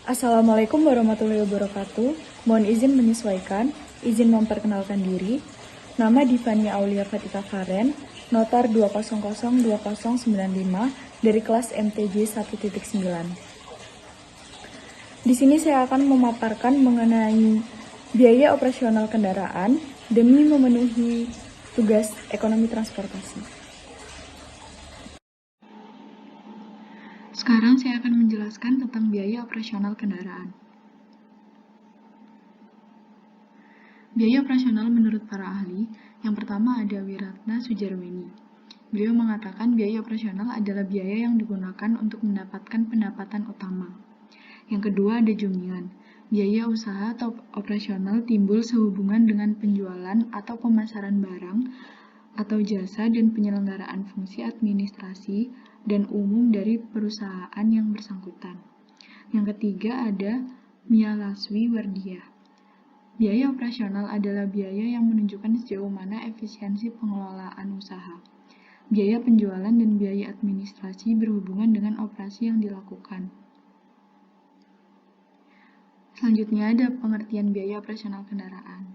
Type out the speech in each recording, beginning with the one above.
Assalamualaikum warahmatullahi wabarakatuh. Mohon izin menyesuaikan, izin memperkenalkan diri. Nama Divani Aulia Fatika Karen, notar 2002095 dari kelas MTJ 1.9. Di sini saya akan memaparkan mengenai biaya operasional kendaraan demi memenuhi tugas ekonomi transportasi. Sekarang saya akan menjelaskan tentang biaya operasional kendaraan. Biaya operasional menurut para ahli, yang pertama ada Wiratna Sujarmeni. Beliau mengatakan biaya operasional adalah biaya yang digunakan untuk mendapatkan pendapatan utama. Yang kedua ada Jumian. Biaya usaha atau operasional timbul sehubungan dengan penjualan atau pemasaran barang atau jasa dan penyelenggaraan fungsi administrasi dan umum dari perusahaan yang bersangkutan. Yang ketiga ada Mialaswi Wardiah. Biaya operasional adalah biaya yang menunjukkan sejauh mana efisiensi pengelolaan usaha. Biaya penjualan dan biaya administrasi berhubungan dengan operasi yang dilakukan. Selanjutnya ada pengertian biaya operasional kendaraan.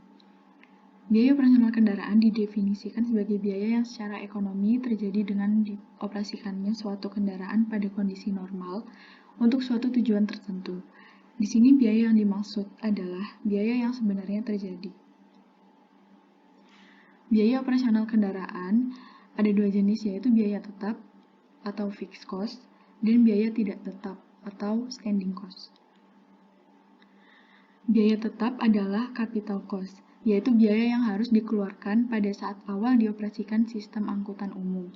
Biaya operasional kendaraan didefinisikan sebagai biaya yang secara ekonomi terjadi dengan dioperasikannya suatu kendaraan pada kondisi normal untuk suatu tujuan tertentu. Di sini biaya yang dimaksud adalah biaya yang sebenarnya terjadi. Biaya operasional kendaraan ada dua jenis, yaitu biaya tetap atau fixed cost dan biaya tidak tetap atau standing cost. Biaya tetap adalah capital cost, yaitu biaya yang harus dikeluarkan pada saat awal dioperasikan sistem angkutan umum.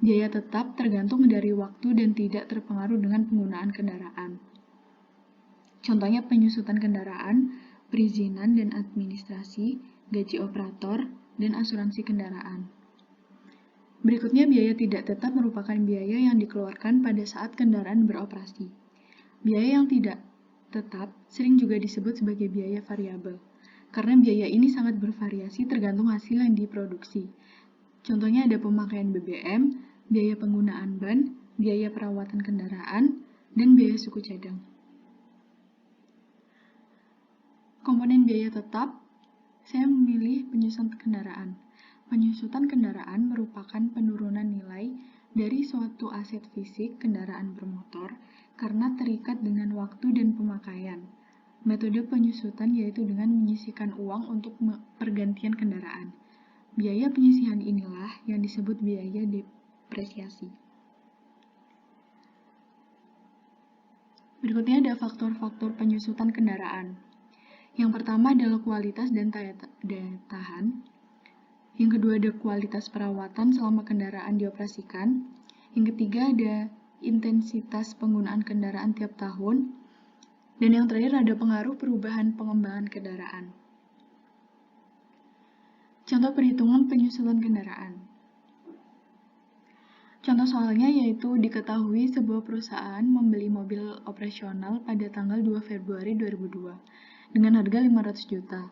Biaya tetap tergantung dari waktu dan tidak terpengaruh dengan penggunaan kendaraan. Contohnya penyusutan kendaraan, perizinan dan administrasi, gaji operator, dan asuransi kendaraan. Berikutnya biaya tidak tetap merupakan biaya yang dikeluarkan pada saat kendaraan beroperasi. Biaya yang tidak tetap sering juga disebut sebagai biaya variabel, karena biaya ini sangat bervariasi tergantung hasil yang diproduksi. Contohnya ada pemakaian BBM, biaya penggunaan ban, biaya perawatan kendaraan, dan biaya suku cadang. Komponen biaya tetap, saya memilih penyusutan kendaraan. Penyusutan kendaraan merupakan penurunan nilai dari suatu aset fisik kendaraan bermotor karena terikat dengan waktu dan pemakaian. Metode penyusutan yaitu dengan menyisihkan uang untuk pergantian kendaraan. Biaya penyisihan inilah yang disebut biaya depresiasi. Berikutnya ada faktor-faktor penyusutan kendaraan. Yang pertama adalah kualitas dan daya tahan. Yang kedua ada kualitas perawatan selama kendaraan dioperasikan. Yang ketiga ada intensitas penggunaan kendaraan tiap tahun. Dan yang terakhir ada pengaruh perubahan pengembangan kendaraan. Contoh perhitungan penyusutan kendaraan. Contoh soalnya yaitu diketahui sebuah perusahaan membeli mobil operasional pada tanggal 2 Februari 2002 dengan harga 500 juta.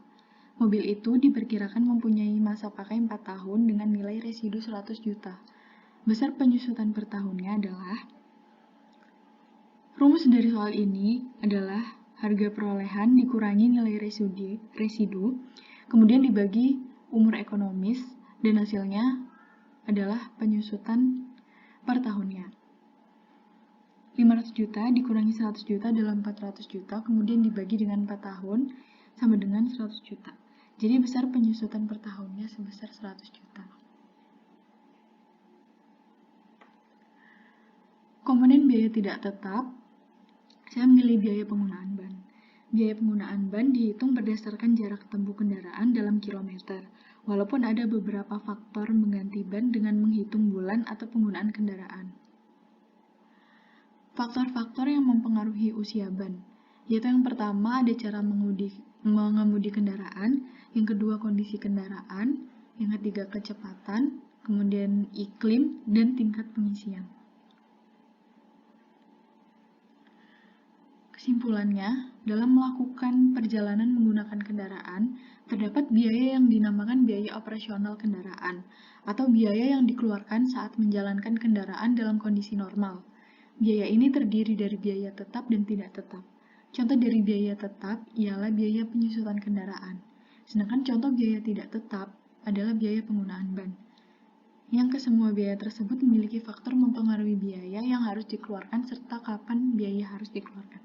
Mobil itu diperkirakan mempunyai masa pakai 4 tahun dengan nilai residu 100 juta. Besar penyusutan per tahunnya adalah, rumus dari soal ini adalah harga perolehan dikurangi nilai residu, kemudian dibagi umur ekonomis, dan hasilnya adalah penyusutan per tahunnya. 500 juta dikurangi 100 juta dalam 400 juta, kemudian dibagi dengan 4 tahun, sama dengan 100 juta. Jadi besar penyusutan per tahunnya sebesar 100 juta. Komponen biaya tidak tetap, saya memilih biaya penggunaan ban. Biaya penggunaan ban dihitung berdasarkan jarak tempuh kendaraan dalam kilometer, walaupun ada beberapa faktor mengganti ban dengan menghitung bulan atau penggunaan kendaraan. Faktor-faktor yang mempengaruhi usia ban, yaitu yang pertama ada cara mengemudi kendaraan, yang kedua kondisi kendaraan, yang ketiga kecepatan, kemudian iklim, dan tingkat pengisian. Kesimpulannya, dalam melakukan perjalanan menggunakan kendaraan, terdapat biaya yang dinamakan biaya operasional kendaraan, atau biaya yang dikeluarkan saat menjalankan kendaraan dalam kondisi normal. Biaya ini terdiri dari biaya tetap dan tidak tetap. Contoh dari biaya tetap ialah biaya penyusutan kendaraan, sedangkan contoh biaya tidak tetap adalah biaya penggunaan ban. Yang kesemua biaya tersebut memiliki faktor mempengaruhi biaya yang harus dikeluarkan serta kapan biaya harus dikeluarkan.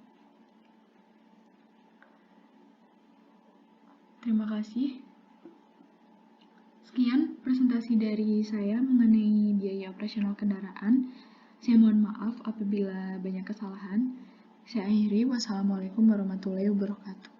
Terima kasih. Sekian presentasi dari saya mengenai biaya operasional kendaraan. Saya mohon maaf apabila banyak kesalahan. Saya akhiri. Wassalamualaikum warahmatullahi wabarakatuh.